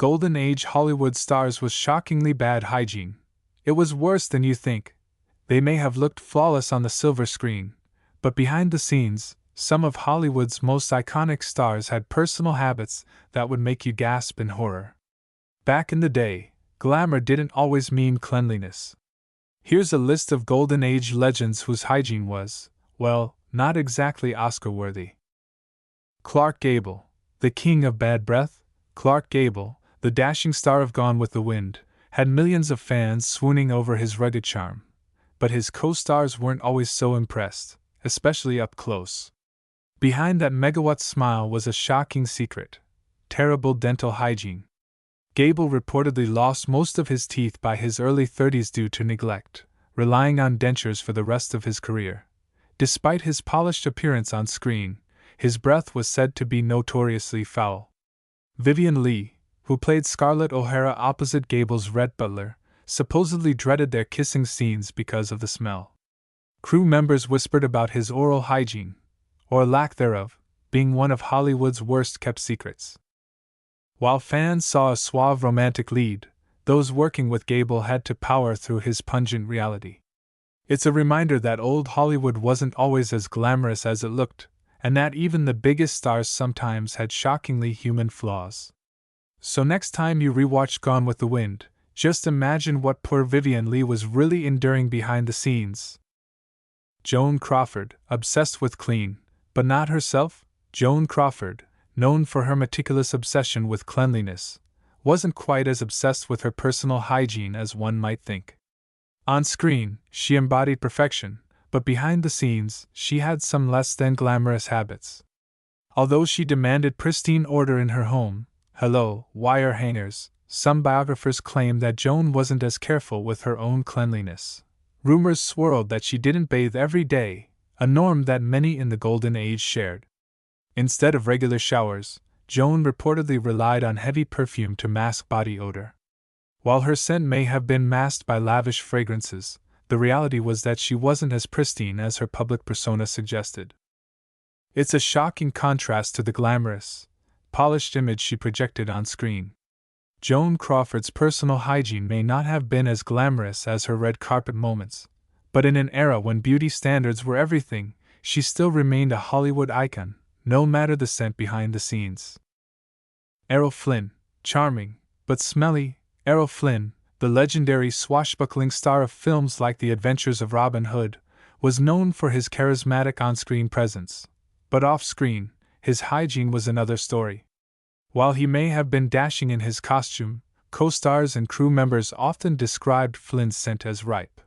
Golden Age Hollywood stars was shockingly bad hygiene. It was worse than you think. They may have looked flawless on the silver screen, but behind the scenes, some of Hollywood's most iconic stars had personal habits that would make you gasp in horror. Back in the day, glamour didn't always mean cleanliness. Here's a list of Golden Age legends whose hygiene was, well, not exactly Oscar-worthy. Clark Gable, the king of bad breath. Clark Gable, the dashing star of Gone with the Wind, had millions of fans swooning over his rugged charm. But his co-stars weren't always so impressed, especially up close. Behind that megawatt smile was a shocking secret: terrible dental hygiene. Gable reportedly lost most of his teeth by his early 30s due to neglect, relying on dentures for the rest of his career. Despite his polished appearance on screen, his breath was said to be notoriously foul. Vivien Leigh, who played Scarlett O'Hara opposite Gable's Rhett Butler, supposedly dreaded their kissing scenes because of the smell. Crew members whispered about his oral hygiene, or lack thereof, being one of Hollywood's worst-kept secrets. While fans saw a suave romantic lead, those working with Gable had to power through his pungent reality. It's a reminder that old Hollywood wasn't always as glamorous as it looked, and that even the biggest stars sometimes had shockingly human flaws. So next time you rewatch Gone with the Wind, just imagine what poor Vivien Leigh was really enduring behind the scenes. Joan Crawford, obsessed with clean, but not herself. Joan Crawford, known for her meticulous obsession with cleanliness, wasn't quite as obsessed with her personal hygiene as one might think. On screen, she embodied perfection, but behind the scenes, she had some less than glamorous habits. Although she demanded pristine order in her home, hello, wire hangers, some biographers claim that Joan wasn't as careful with her own cleanliness. Rumors swirled that she didn't bathe every day, a norm that many in the Golden Age shared. Instead of regular showers, Joan reportedly relied on heavy perfume to mask body odor. While her scent may have been masked by lavish fragrances, the reality was that she wasn't as pristine as her public persona suggested. It's a shocking contrast to the glamorous, polished image she projected on screen. Joan Crawford's personal hygiene may not have been as glamorous as her red carpet moments, but in an era when beauty standards were everything, she still remained a Hollywood icon, no matter the scent behind the scenes. Errol Flynn, charming, but smelly. Errol Flynn, the legendary swashbuckling star of films like The Adventures of Robin Hood, was known for his charismatic on-screen presence, but off-screen, his hygiene was another story. While he may have been dashing in his costume, co-stars and crew members often described Flynn's scent as ripe.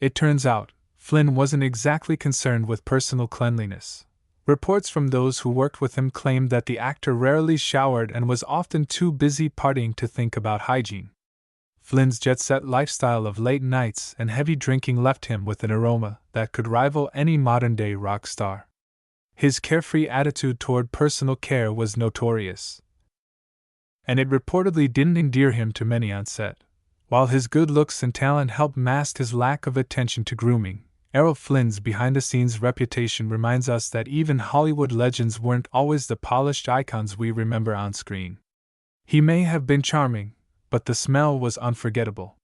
It turns out, Flynn wasn't exactly concerned with personal cleanliness. Reports from those who worked with him claimed that the actor rarely showered and was often too busy partying to think about hygiene. Flynn's jet-set lifestyle of late nights and heavy drinking left him with an aroma that could rival any modern-day rock star. His carefree attitude toward personal care was notorious, and it reportedly didn't endear him to many on set. While his good looks and talent helped mask his lack of attention to grooming, Errol Flynn's behind-the-scenes reputation reminds us that even Hollywood legends weren't always the polished icons we remember on screen. He may have been charming, but the smell was unforgettable.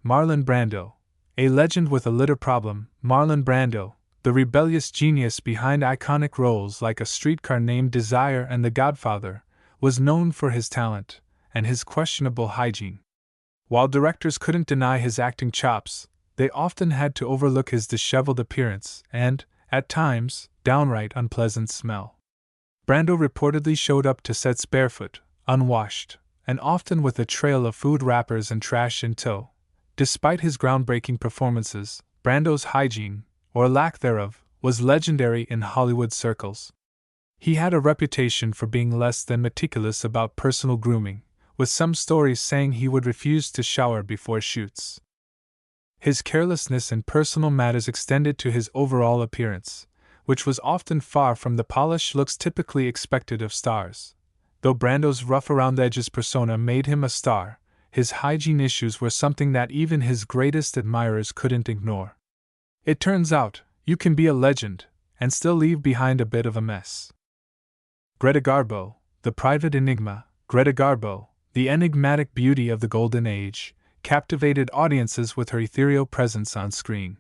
Marlon Brando, a legend with a litter problem. Marlon Brando, the rebellious genius behind iconic roles like A Streetcar Named Desire and The Godfather, was known for his talent and his questionable hygiene. While directors couldn't deny his acting chops, they often had to overlook his disheveled appearance and, at times, downright unpleasant smell. Brando reportedly showed up to sets barefoot, unwashed, and often with a trail of food wrappers and trash in tow. Despite his groundbreaking performances, Brando's hygiene, or lack thereof, was legendary in Hollywood circles. He had a reputation for being less than meticulous about personal grooming, with some stories saying he would refuse to shower before shoots. His carelessness in personal matters extended to his overall appearance, which was often far from the polished looks typically expected of stars. Though Brando's rough-around-the-edges persona made him a star, his hygiene issues were something that even his greatest admirers couldn't ignore. It turns out, you can be a legend and still leave behind a bit of a mess. Greta Garbo, the private enigma. Greta Garbo, the enigmatic beauty of the Golden Age, captivated audiences with her ethereal presence on screen.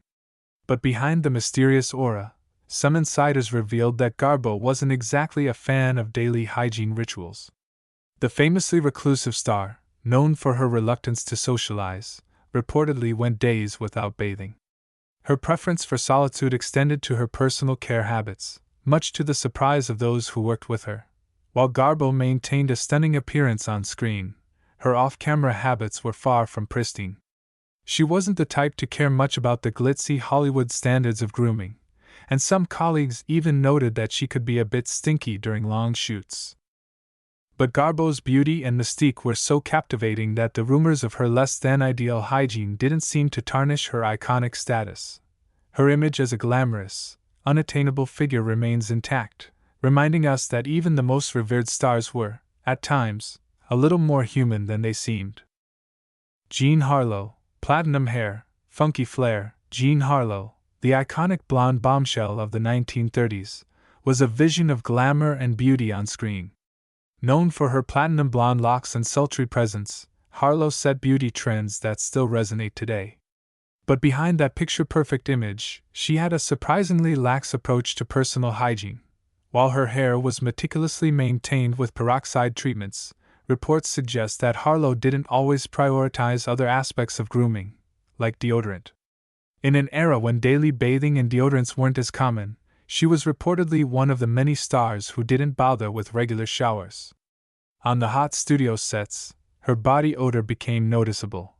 But behind the mysterious aura, some insiders revealed that Garbo wasn't exactly a fan of daily hygiene rituals. The famously reclusive star, known for her reluctance to socialize, reportedly went days without bathing. Her preference for solitude extended to her personal care habits, much to the surprise of those who worked with her. While Garbo maintained a stunning appearance on screen, her off-camera habits were far from pristine. She wasn't the type to care much about the glitzy Hollywood standards of grooming, and some colleagues even noted that she could be a bit stinky during long shoots. But Garbo's beauty and mystique were so captivating that the rumors of her less-than-ideal hygiene didn't seem to tarnish her iconic status. Her image as a glamorous, unattainable figure remains intact, reminding us that even the most revered stars were, at times, a little more human than they seemed. Jean Harlo, platinum hair, funky flair. Jean Harlo, the iconic blonde bombshell of the 1930s, was a vision of glamour and beauty on screen. Known for her platinum blonde locks and sultry presence, Harlo set beauty trends that still resonate today. But behind that picture-perfect image, she had a surprisingly lax approach to personal hygiene. While her hair was meticulously maintained with peroxide treatments, reports suggest that Harlo didn't always prioritize other aspects of grooming, like deodorant. In an era when daily bathing and deodorants weren't as common, she was reportedly one of the many stars who didn't bother with regular showers. On the hot studio sets, her body odor became noticeable,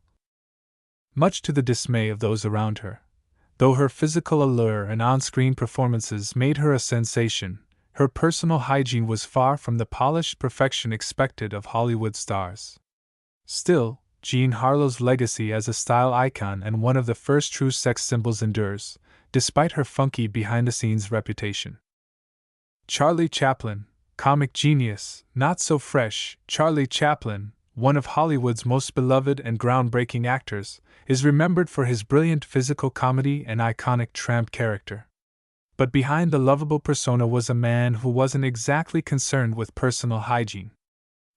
much to the dismay of those around her. Though her physical allure and on-screen performances made her a sensation, her personal hygiene was far from the polished perfection expected of Hollywood stars. Still, Jean Harlo's legacy as a style icon and one of the first true sex symbols endures, despite her funky behind-the-scenes reputation. Charlie Chaplin, comic genius, not so fresh. Charlie Chaplin, one of Hollywood's most beloved and groundbreaking actors, is remembered for his brilliant physical comedy and iconic tramp character. But behind the lovable persona was a man who wasn't exactly concerned with personal hygiene.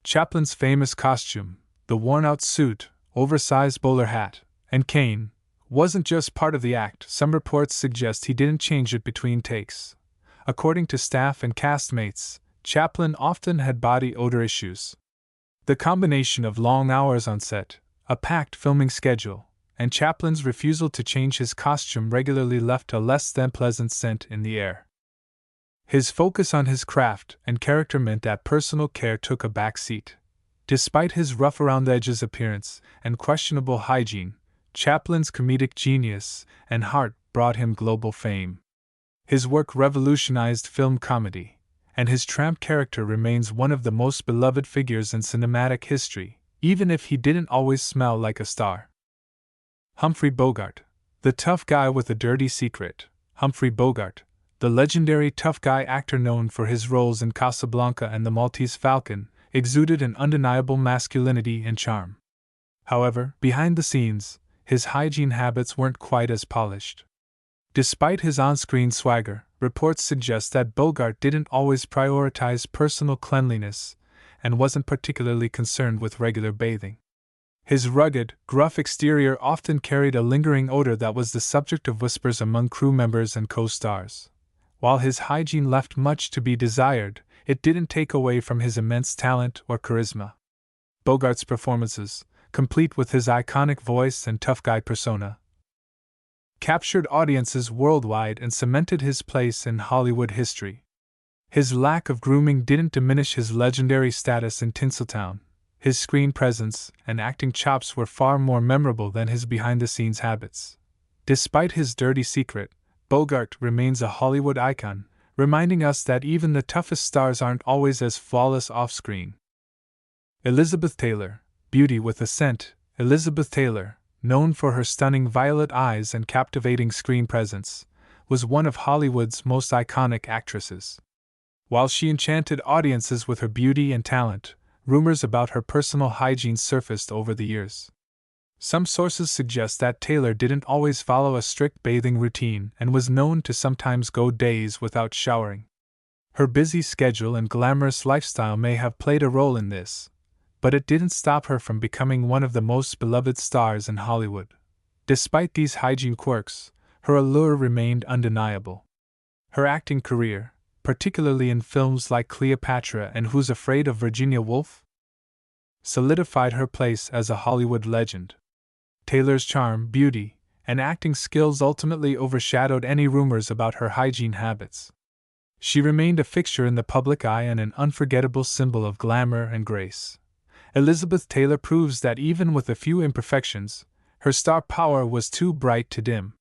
Chaplin's famous costume, the worn-out suit, oversized bowler hat, and cane, wasn't just part of the act. Some reports suggest he didn't change it between takes. According to staff and castmates, Chaplin often had body odor issues. The combination of long hours on set, a packed filming schedule, and Chaplin's refusal to change his costume regularly left a less-than-pleasant scent in the air. His focus on his craft and character meant that personal care took a back seat. Despite his rough-around-the-edges appearance and questionable hygiene, Chaplin's comedic genius and heart brought him global fame. His work revolutionized film comedy, and his tramp character remains one of the most beloved figures in cinematic history, even if he didn't always smell like a star. Humphrey Bogart, the tough guy with a dirty secret. Humphrey Bogart, the legendary tough guy actor known for his roles in Casablanca and The Maltese Falcon, exuded an undeniable masculinity and charm. However, behind the scenes, his hygiene habits weren't quite as polished. Despite his on-screen swagger, reports suggest that Bogart didn't always prioritize personal cleanliness and wasn't particularly concerned with regular bathing. His rugged, gruff exterior often carried a lingering odor that was the subject of whispers among crew members and co-stars. While his hygiene left much to be desired, it didn't take away from his immense talent or charisma. Bogart's performances, complete with his iconic voice and tough guy persona, captured audiences worldwide and cemented his place in Hollywood history. His lack of grooming didn't diminish his legendary status in Tinseltown. His screen presence and acting chops were far more memorable than his behind-the-scenes habits. Despite his dirty secret, Bogart remains a Hollywood icon, reminding us that even the toughest stars aren't always as flawless off-screen. Elizabeth Taylor, beauty with a scent. Elizabeth Taylor, known for her stunning violet eyes and captivating screen presence, was one of Hollywood's most iconic actresses. While she enchanted audiences with her beauty and talent, rumors about her personal hygiene surfaced over the years. Some sources suggest that Taylor didn't always follow a strict bathing routine and was known to sometimes go days without showering. Her busy schedule and glamorous lifestyle may have played a role in this, but it didn't stop her from becoming one of the most beloved stars in Hollywood. Despite these hygiene quirks, her allure remained undeniable. Her acting career, particularly in films like Cleopatra and Who's Afraid of Virginia Woolf, solidified her place as a Hollywood legend. Taylor's charm, beauty, and acting skills ultimately overshadowed any rumors about her hygiene habits. She remained a fixture in the public eye and an unforgettable symbol of glamour and grace. Elizabeth Taylor proves that even with a few imperfections, her star power was too bright to dim.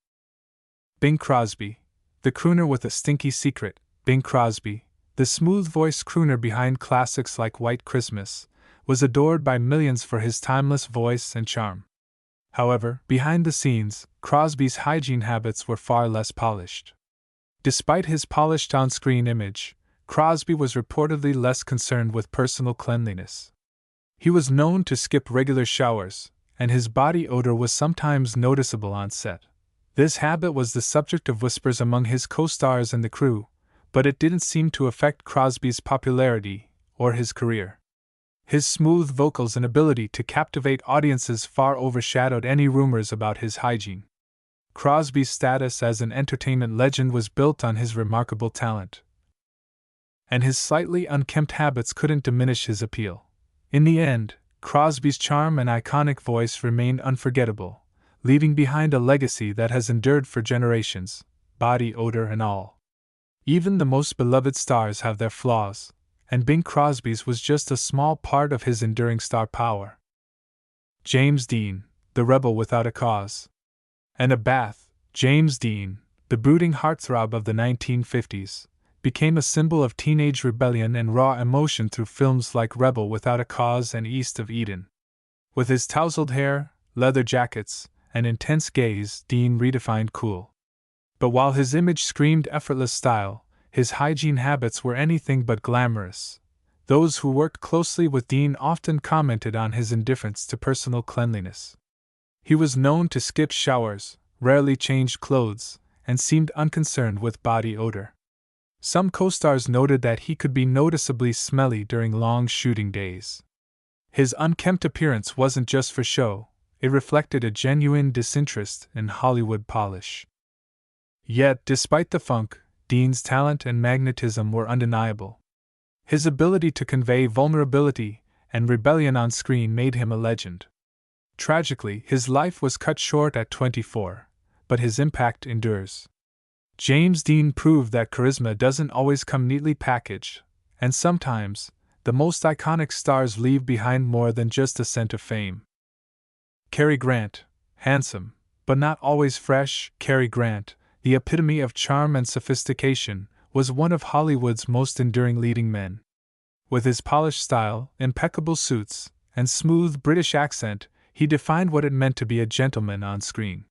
Bing Crosby, the crooner with a stinky secret. Bing Crosby, the smooth-voiced crooner behind classics like White Christmas, was adored by millions for his timeless voice and charm. However, behind the scenes, Crosby's hygiene habits were far less polished. Despite his polished on-screen image, Crosby was reportedly less concerned with personal cleanliness. He was known to skip regular showers, and his body odor was sometimes noticeable on set. This habit was the subject of whispers among his co-stars and the crew, but it didn't seem to affect Crosby's popularity or his career. His smooth vocals and ability to captivate audiences far overshadowed any rumors about his hygiene. Crosby's status as an entertainment legend was built on his remarkable talent, and his slightly unkempt habits couldn't diminish his appeal. In the end, Crosby's charm and iconic voice remained unforgettable, leaving behind a legacy that has endured for generations, body odor and all. Even the most beloved stars have their flaws, and Bing Crosby's was just a small part of his enduring star power. James Dean, the rebel without a cause. And a Bath, James Dean, the brooding heartthrob of the 1950s, became a symbol of teenage rebellion and raw emotion through films like Rebel Without a Cause and East of Eden. With his tousled hair, leather jackets, and intense gaze, Dean redefined cool. But while his image screamed effortless style, his hygiene habits were anything but glamorous. Those who worked closely with Dean often commented on his indifference to personal cleanliness. He was known to skip showers, rarely changed clothes, and seemed unconcerned with body odor. Some co-stars noted that he could be noticeably smelly during long shooting days. His unkempt appearance wasn't just for show, it reflected a genuine disinterest in Hollywood polish. Yet, despite the funk, Dean's talent and magnetism were undeniable. His ability to convey vulnerability and rebellion on screen made him a legend. Tragically, his life was cut short at 24, but his impact endures. James Dean proved that charisma doesn't always come neatly packaged, and sometimes, the most iconic stars leave behind more than just a scent of fame. Cary Grant, handsome, but not always fresh. Cary Grant, the epitome of charm and sophistication, was one of Hollywood's most enduring leading men. With his polished style, impeccable suits, and smooth British accent, he defined what it meant to be a gentleman on screen.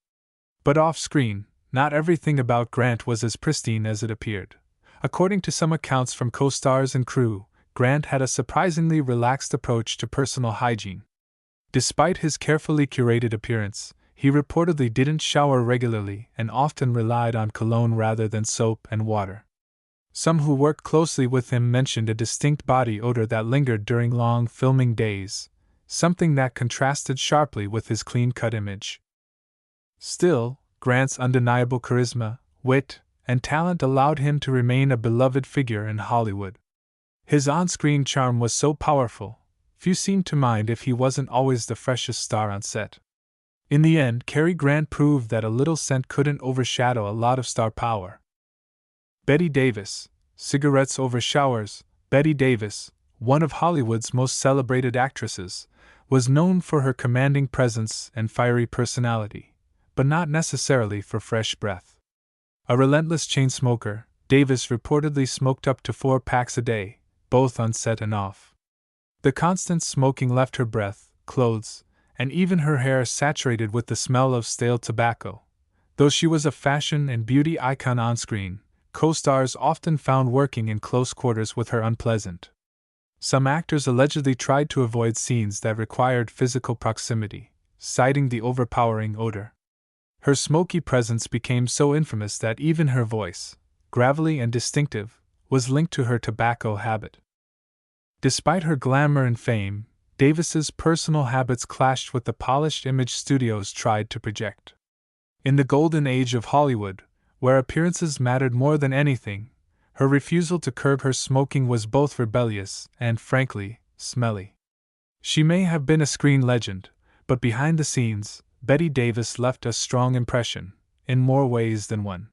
But off-screen, not everything about Grant was as pristine as it appeared. According to some accounts from co-stars and crew, Grant had a surprisingly relaxed approach to personal hygiene. Despite his carefully curated appearance, he reportedly didn't shower regularly and often relied on cologne rather than soap and water. Some who worked closely with him mentioned a distinct body odor that lingered during long filming days, something that contrasted sharply with his clean-cut image. Still, Grant's undeniable charisma, wit, and talent allowed him to remain a beloved figure in Hollywood. His on-screen charm was so powerful, few seemed to mind if he wasn't always the freshest star on set. In the end, Cary Grant proved that a little scent couldn't overshadow a lot of star power. Bette Davis, cigarettes over showers. Bette Davis, one of Hollywood's most celebrated actresses, was known for her commanding presence and fiery personality, but not necessarily for fresh breath. A relentless chain smoker, Davis reportedly smoked up to 4 packs a day, both on set and off. The constant smoking left her breath, clothes, and even her hair saturated with the smell of stale tobacco. Though she was a fashion and beauty icon on screen, co-stars often found working in close quarters with her unpleasant. Some actors allegedly tried to avoid scenes that required physical proximity, citing the overpowering odor. Her smoky presence became so infamous that even her voice, gravelly and distinctive, was linked to her tobacco habit. Despite her glamour and fame, Davis's personal habits clashed with the polished image studios tried to project. In the golden age of Hollywood, where appearances mattered more than anything, her refusal to curb her smoking was both rebellious and, frankly, smelly. She may have been a screen legend, but behind the scenes, Betty Davis left a strong impression, in more ways than one.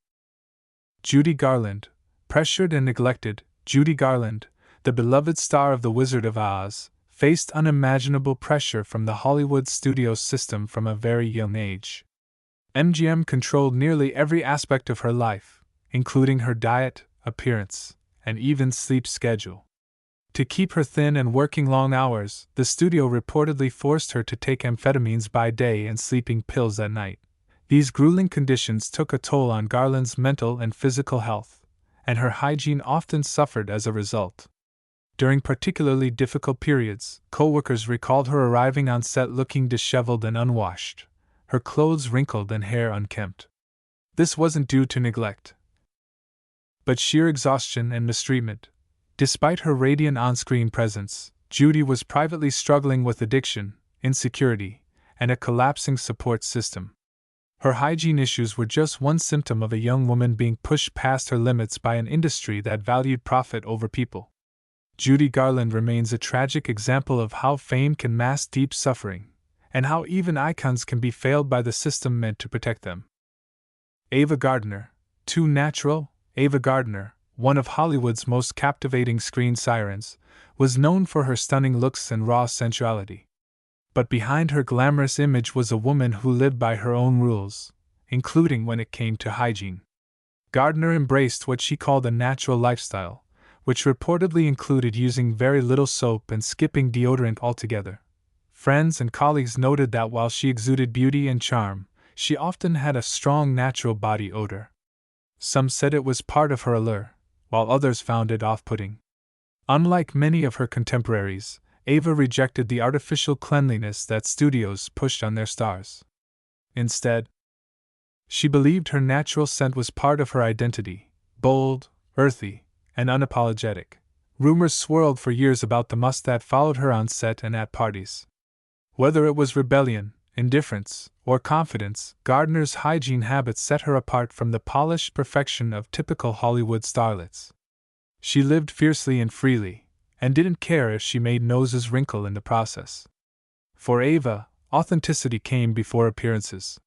Judy Garland, pressured and neglected, Judy Garland, the beloved star of The Wizard of Oz, faced unimaginable pressure from the Hollywood studio system from a very young age. MGM controlled nearly every aspect of her life, including her diet, appearance, and even sleep schedule. To keep her thin and working long hours, the studio reportedly forced her to take amphetamines by day and sleeping pills at night. These grueling conditions took a toll on Garland's mental and physical health, and her hygiene often suffered as a result. During particularly difficult periods, co-workers recalled her arriving on set looking disheveled and unwashed, her clothes wrinkled and hair unkempt. This wasn't due to neglect, but sheer exhaustion and mistreatment. Despite her radiant on-screen presence, Judy was privately struggling with addiction, insecurity, and a collapsing support system. Her hygiene issues were just one symptom of a young woman being pushed past her limits by an industry that valued profit over people. Judy Garland remains a tragic example of how fame can mask deep suffering, and how even icons can be failed by the system meant to protect them. Ava Gardner, too natural. Ava Gardner, one of Hollywood's most captivating screen sirens, was known for her stunning looks and raw sensuality. But behind her glamorous image was a woman who lived by her own rules, including when it came to hygiene. Gardner embraced what she called a natural lifestyle, which reportedly included using very little soap and skipping deodorant altogether. Friends and colleagues noted that while she exuded beauty and charm, she often had a strong natural body odor. Some said it was part of her allure, while others found it off-putting. Unlike many of her contemporaries, Ava rejected the artificial cleanliness that studios pushed on their stars. Instead, she believed her natural scent was part of her identity, bold, earthy, and unapologetic. Rumors swirled for years about the musk that followed her on set and at parties. Whether it was rebellion, indifference, or confidence, Gardner's hygiene habits set her apart from the polished perfection of typical Hollywood starlets. She lived fiercely and freely, and didn't care if she made noses wrinkle in the process. For Ava, authenticity came before appearances.